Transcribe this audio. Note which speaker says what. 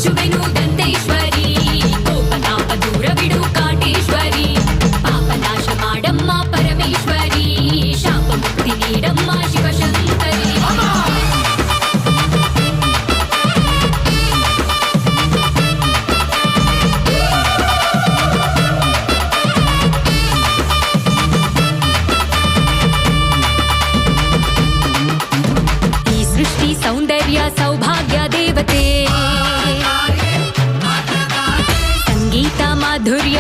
Speaker 1: ಮೆಚ್ಚುವೆನು ದಂತೇಶ್ವರಿ, ಕೋಪತಾಪ ದೂರ ಬಿಡು ಕಾಟೇಶ್ವರಿ, ಪಾಪನಾಶ ಮಾಡಮ್ಮ ಪರಮೇಶ್ವರಿ, ಶಾಪ ಮುಕ್ತಿ ನೀಡಮ್ಮ ಶಿವಶಂಕರಿ. ಈ ಸೃಷ್ಟಿ ಸೌಂದರ್ಯ ಸೌಭಾಗ್ಯ ದೇವತೆ, ಸಂಗೀತ ಮಾಧುರ್ಯ